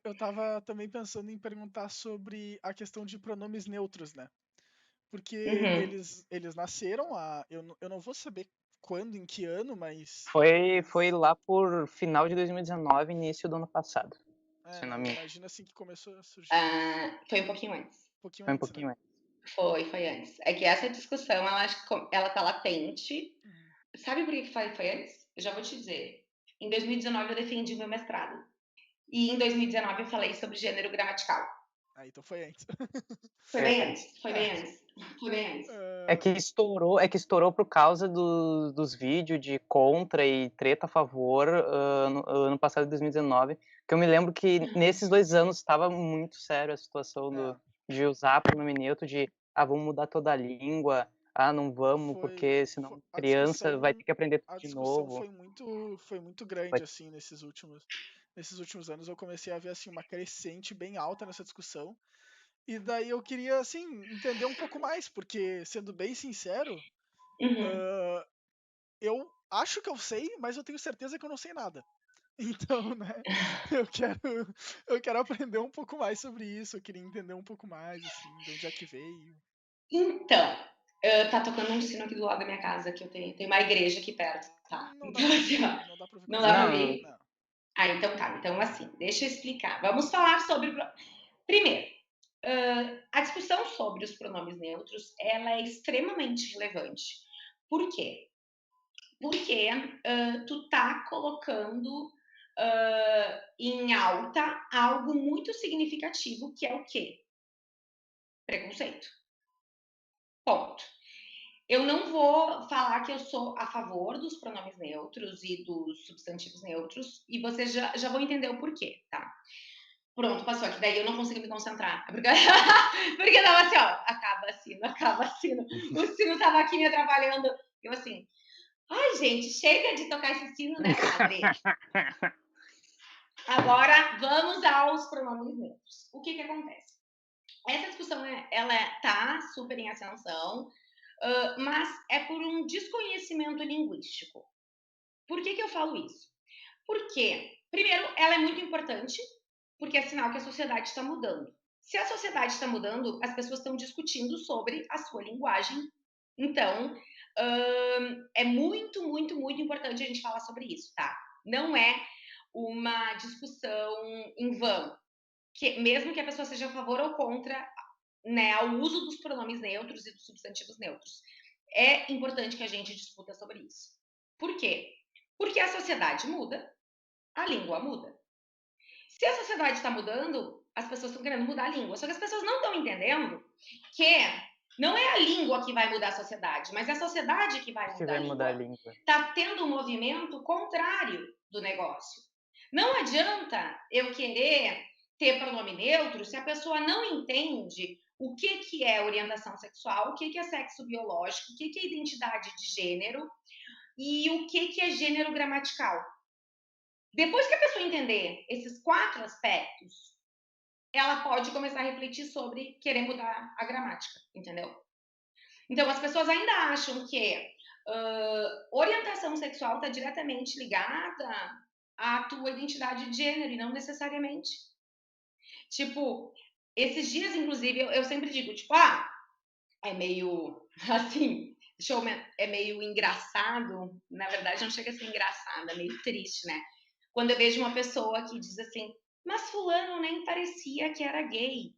Eu tava também pensando em perguntar sobre a questão de pronomes neutros, né? Porque Uhum. eles nasceram eu não vou saber quando, em que ano, mas. Foi lá por final de 2019, início do ano passado, se não Eu me engano. imagino assim que começou a surgir. Foi um pouquinho antes. Um pouquinho Foi um antes, né? pouquinho antes. Foi antes. É que essa discussão, ela tá latente. Uhum. Sabe por que foi antes? Eu já vou te dizer. Em 2019 eu defendi meu mestrado. E em 2019 eu falei sobre gênero gramatical. Então foi antes. Foi É, bem antes, foi é, bem antes, foi bem antes. ah, É que estourou por causa dos vídeos de contra e treta a favor ano passado, 2019, que eu me lembro que nesses 2 anos estava muito sério a situação é, de usar pronome neutro, vamos mudar toda a língua, não vamos, porque senão a criança vai ter que aprender tudo a de discussão novo. foi muito grande Vai- assim nesses últimos anos. Eu comecei a ver assim uma crescente bem alta nessa discussão. E daí eu queria assim entender um pouco mais, porque sendo bem sincero, Uhum. ah, eu acho que eu sei, mas eu tenho certeza que eu não sei nada. Então, né, eu quero, eu quero aprender um pouco mais sobre isso, eu queria entender um pouco mais, assim, de onde é que veio. Então, tá tocando um sino aqui do lado da minha casa, que tem uma igreja aqui perto, tá? Não dá Então, pra assim, ouvir, ó, não dá pra ouvir não coisa dá pra nenhuma. ouvir? Não. Então tá. Então, assim, deixa eu explicar. Vamos falar sobre. Primeiro, a discussão sobre os pronomes neutros, ela é extremamente relevante. Por quê? Porque tu tá colocando em alta algo muito significativo, que é o quê? Preconceito. Ponto. Eu não vou falar que eu sou a favor dos pronomes neutros e dos substantivos neutros, e vocês já vão entender o porquê, tá? Pronto, passou aqui. Daí eu não consigo me concentrar. Porque tava assim, ó, acaba sino. O sino tava aqui me atrapalhando. Eu assim, ai, gente, chega de tocar esse sino, né, padre? Agora vamos aos pronomes neutros. O que acontece? Essa discussão, ela tá super em ascensão, mas é por um desconhecimento linguístico. Por que eu falo isso? Porque, primeiro, ela é muito importante, porque é sinal que a sociedade está mudando. Se a sociedade está mudando, as pessoas estão discutindo sobre a sua linguagem. Então, é muito, muito, muito importante a gente falar sobre isso, tá? Não é uma discussão em vão, mesmo que a pessoa seja a favor ou contra, né, ao uso dos pronomes neutros e dos substantivos neutros. É importante que a gente discuta sobre isso. Por quê? Porque a sociedade muda, a língua muda. Se a sociedade está mudando, as pessoas estão querendo mudar a língua. Só que as pessoas não estão entendendo que não é a língua que vai mudar a sociedade, mas é a sociedade que vai Que mudar a vai mudar a língua. língua. Está tendo um movimento contrário do negócio. Não adianta eu querer ter pronome neutro se a pessoa não entende o que é orientação sexual, o que é sexo biológico, o que é identidade de gênero e o que é gênero gramatical. Depois que a pessoa entender esses 4 aspectos, ela pode começar a refletir sobre querer mudar a gramática, entendeu? Então, as pessoas ainda acham que orientação sexual está diretamente ligada à tua identidade de gênero e não necessariamente. Tipo, esses dias, inclusive, eu sempre digo, tipo, é meio assim, é meio engraçado, na verdade não chega a ser engraçado, é meio triste, né? Quando eu vejo uma pessoa que diz assim, mas fulano nem parecia que era gay.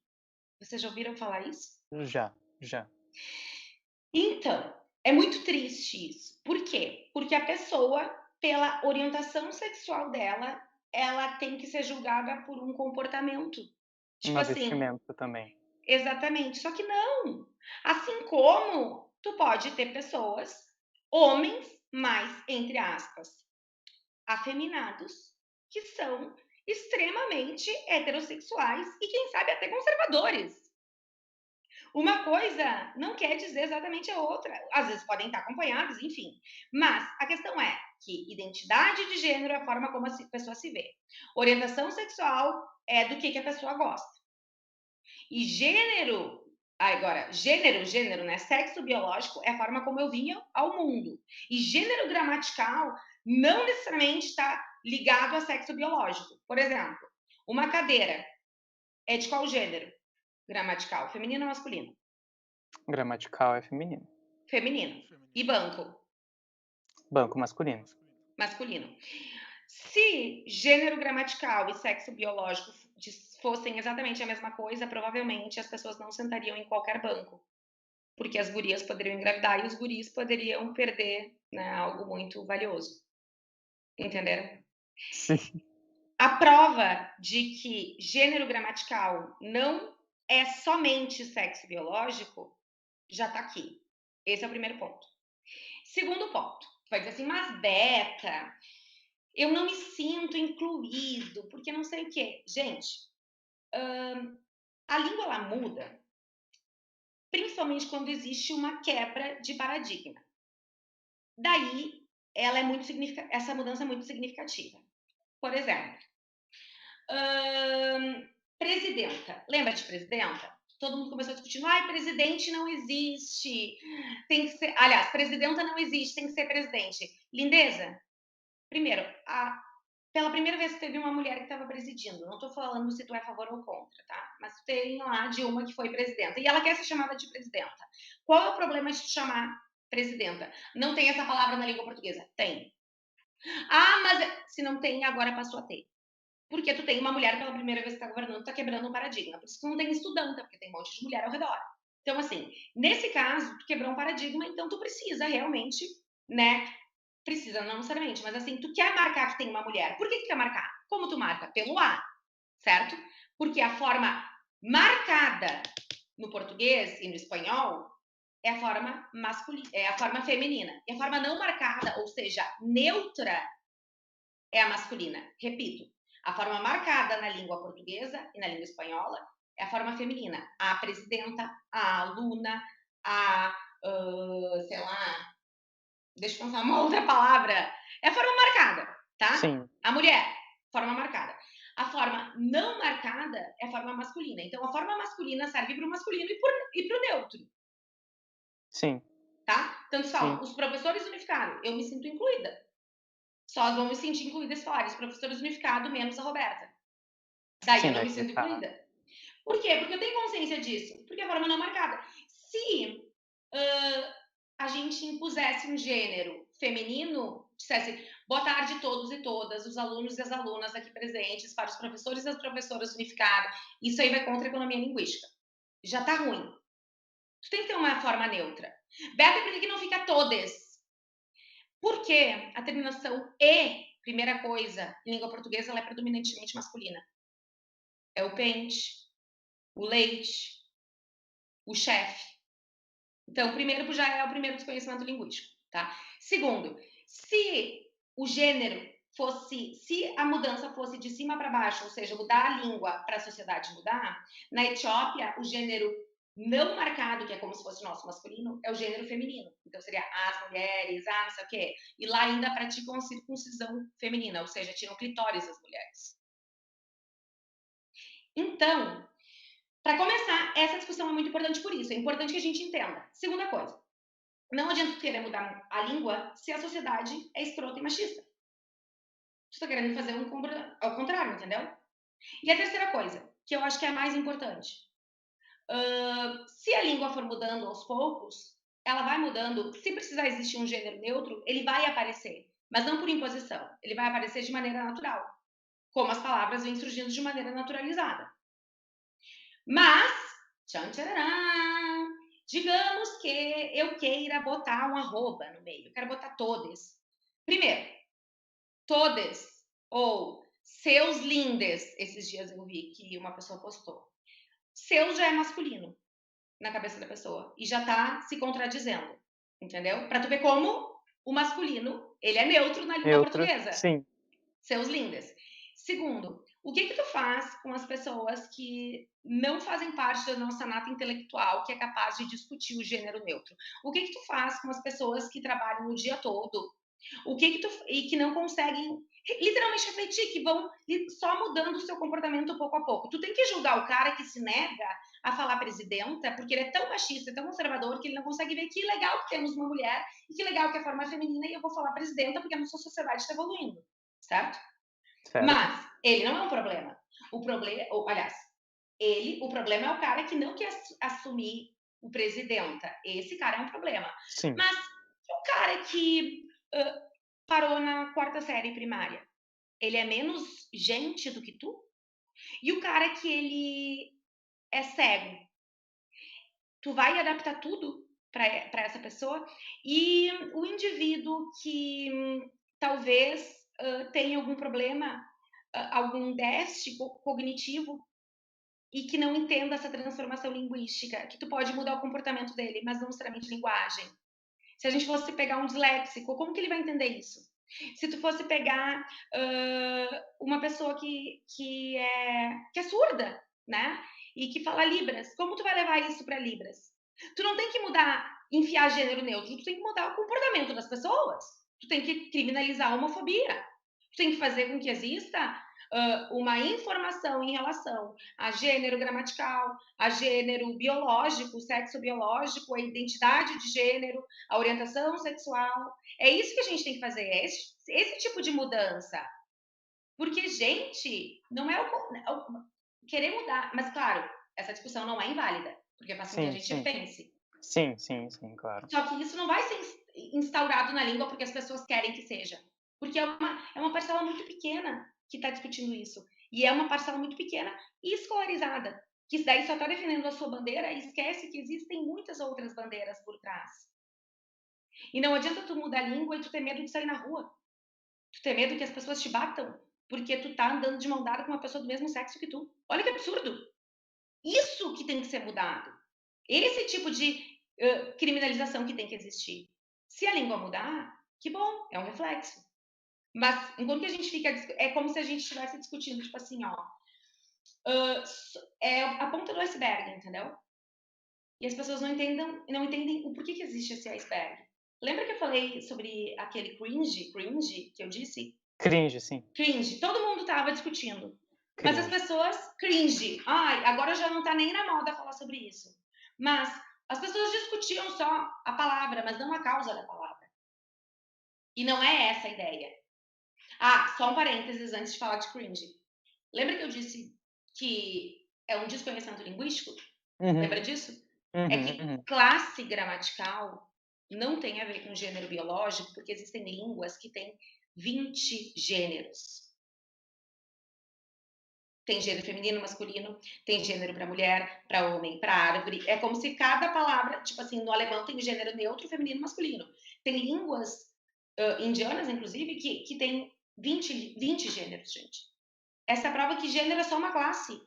Vocês já ouviram falar isso? Já, já. Então, é muito triste isso. Por quê? Porque a pessoa, pela orientação sexual dela, ela tem que ser julgada por um comportamento. Tipo Uma assim, vestimenta também. exatamente. Só que não. Assim como tu pode ter pessoas, homens mais, entre aspas, afeminados, que são extremamente heterossexuais e, quem sabe, até conservadores. Uma coisa não quer dizer exatamente a outra. Às vezes podem estar acompanhados, enfim. Mas a questão é que identidade de gênero é a forma como a pessoa se vê. Orientação sexual é do que a pessoa gosta. E gênero, gênero, né? Sexo biológico é a forma como eu vinha ao mundo. E gênero gramatical não necessariamente está ligado a sexo biológico. Por exemplo, Uma cadeira é de qual gênero gramatical? Feminino ou masculino? Gramatical é feminino. Feminino. Feminino. E banco? Banco masculino. Masculino. Se gênero gramatical e sexo biológico fossem exatamente a mesma coisa, provavelmente as pessoas não sentariam em qualquer banco. Porque as gurias poderiam engravidar e os guris poderiam perder, né, algo muito valioso. Entenderam? Sim. A prova de que gênero gramatical não é somente sexo biológico já tá aqui. Esse é o primeiro ponto. Segundo ponto, vai dizer assim, mas Beta, eu não me sinto incluído, porque não sei o quê. Gente, a língua ela muda, principalmente quando existe uma quebra de paradigma. Daí, ela é muito essa mudança é muito significativa. Por exemplo, presidenta. Lembra de presidenta? Todo mundo começou discutindo, presidente não existe, tem que ser, aliás, presidenta não existe, tem que ser presidente. Lindeza, primeiro, pela primeira vez que teve uma mulher que estava presidindo, não estou falando se tu é a favor ou contra, tá? Mas tem lá a Dilma que foi presidenta, e ela quer ser chamada de presidenta. Qual é o problema de te chamar presidenta? Não tem essa palavra na língua portuguesa? Tem. Mas se não tem, agora passou a ter. Porque tu tem uma mulher pela primeira vez que está governando, tá quebrando um paradigma. Por isso que tu não tem estudanta, porque tem um monte de mulher ao redor. Então, assim, nesse caso, tu quebrou um paradigma, então tu precisa realmente, né? Precisa, não necessariamente, mas assim, tu quer marcar que tem uma mulher. Por que tu quer marcar? Como tu marca? Pelo A, certo? Porque a forma marcada no português e no espanhol é a forma masculina, é a forma feminina. E a forma não marcada, ou seja, neutra, é a masculina. Repito, a forma marcada na língua portuguesa e na língua espanhola é a forma feminina. A presidenta, a aluna, sei lá, deixa eu pensar uma outra palavra. É a forma marcada, tá? Sim. A mulher, forma marcada. A forma não marcada é a forma masculina. Então, a forma masculina serve para o masculino e para o neutro. Sim. Tá? Então, eles falam, os professores unificaram, eu me sinto incluída. Só vão me sentir incluída se falarem, os professores unificados, menos a Roberta. Daí Sim, eu não me sinto incluída. Por quê? Porque eu tenho consciência disso. Porque a forma não é marcada. Se a gente impusesse um gênero feminino, dissesse boa tarde todos e todas, os alunos e as alunas aqui presentes, para os professores e as professoras unificados, isso aí vai contra a economia linguística. Já tá ruim. Tu tem que ter uma forma neutra. Beata, por que não fica todes? Porque a terminação E, primeira coisa, em língua portuguesa, ela é predominantemente masculina. É o pente, o leite, o chefe. Então, primeiro, já é o primeiro desconhecimento linguístico, tá? Segundo, se o gênero fosse, se a mudança fosse de cima para baixo, ou seja, mudar a língua para a sociedade mudar, na Etiópia, o gênero não marcado, que é como se fosse o nosso masculino, é o gênero feminino. Então, seria as mulheres, não sei o quê. E lá ainda praticam a circuncisão feminina, ou seja, tiram clitóris as mulheres. Então, para começar, essa discussão é muito importante por isso. É importante que a gente entenda. Segunda coisa, não adianta querer mudar a língua se a sociedade é escrota e machista. Você está querendo fazer ao contrário, entendeu? E a terceira coisa, que eu acho que é a mais importante. Se a língua for mudando aos poucos, ela vai mudando. Se precisar existir um gênero neutro, ele vai aparecer. Mas não por imposição. Ele vai aparecer de maneira natural. Como as palavras vêm surgindo de maneira naturalizada. Mas, tchan, tcharará, digamos que eu queira botar um arroba no meio. Eu quero botar todes. Primeiro, todes ou seus lindes. Esses dias eu vi que uma pessoa postou. Seus já é masculino na cabeça da pessoa e já tá se contradizendo, entendeu? Pra tu ver como o masculino, ele é neutro na língua portuguesa. Sim. Seus lindes. Segundo, o que tu faz com as pessoas que não fazem parte da nossa nata intelectual, que é capaz de discutir o gênero neutro? O que tu faz com as pessoas que trabalham o dia todo? E que não conseguem literalmente refletir, que vão só mudando o seu comportamento pouco a pouco. Tu tem que julgar o cara que se nega a falar presidenta, porque ele é tão machista, tão conservador, que ele não consegue ver que legal que temos uma mulher e que legal que é a forma feminina e eu vou falar presidenta porque a nossa sociedade está evoluindo, certo? Mas ele não é um problema. O problema, aliás, o problema é o cara que não quer assumir o presidenta. Esse cara é um problema. Sim. Mas o cara que parou na 4ª série primária, ele é menos gente do que tu? E o cara que ele é cego, tu vai adaptar tudo para essa pessoa? E o indivíduo que talvez tenha algum problema, algum déficit cognitivo e que não entenda essa transformação linguística, que tu pode mudar o comportamento dele, mas não necessariamente linguagem. Se a gente fosse pegar um disléxico, como que ele vai entender isso? Se tu fosse pegar uma pessoa que é surda, né? E que fala Libras, como tu vai levar isso para Libras? Tu não tem que mudar, enfiar gênero neutro, tu tem que mudar o comportamento das pessoas. Tu tem que criminalizar a homofobia. Tu tem que fazer com que exista uma informação em relação a gênero gramatical, a gênero biológico, sexo biológico, a identidade de gênero, a orientação sexual. É isso que a gente tem que fazer, é esse tipo de mudança. Porque, gente, não é querer mudar. Mas, claro, essa discussão não é inválida, porque faz com que a gente pense. Sim, claro. Só que isso não vai ser instaurado na língua porque as pessoas querem que seja. Porque é uma parcela muito pequena que está discutindo isso. E é uma parcela muito pequena e escolarizada, que daí só está defendendo a sua bandeira e esquece que existem muitas outras bandeiras por trás. E não adianta tu mudar a língua e tu ter medo de sair na rua. Tu ter medo que as pessoas te batam porque tu tá andando de mão dada com uma pessoa do mesmo sexo que tu. Olha que absurdo! Isso que tem que ser mudado. Esse tipo de criminalização que tem que existir. Se a língua mudar, que bom, é um reflexo. Mas enquanto que a gente fica, é como se a gente estivesse discutindo, tipo assim, ó, é a ponta do iceberg, entendeu? E as pessoas não entendem o porquê que existe esse iceberg. Lembra que eu falei sobre aquele cringe que eu disse? Cringe, sim. Cringe. Todo mundo tava discutindo. Cringe. Mas as pessoas, cringe. Ai, agora já não tá nem na moda falar sobre isso. Mas as pessoas discutiam só a palavra, mas não a causa da palavra. E não é essa a ideia. Ah, só um parênteses antes de falar de cringe. Lembra que eu disse que é um desconhecimento linguístico? Lembra disso? É que classe gramatical não tem a ver com gênero biológico, porque existem línguas que têm 20 gêneros. Tem gênero feminino, masculino, tem gênero para mulher, para homem, para árvore. É como se cada palavra, tipo assim, no alemão tem gênero neutro, feminino, masculino. Tem línguas indianas, inclusive, que tem 20 gêneros, gente. Essa prova que gênero é só uma classe.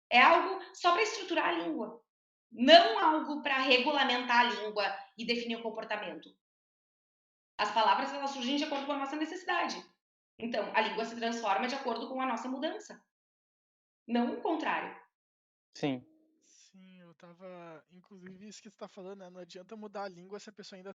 É algo só para estruturar a língua. Não algo para regulamentar a língua e definir o comportamento. As palavras, elas surgem de acordo com a nossa necessidade. Então, a língua se transforma de acordo com a nossa mudança. Não o contrário. Sim. Sim, eu tava. Inclusive, isso que você tá falando, né? Não adianta mudar a língua se a pessoa ainda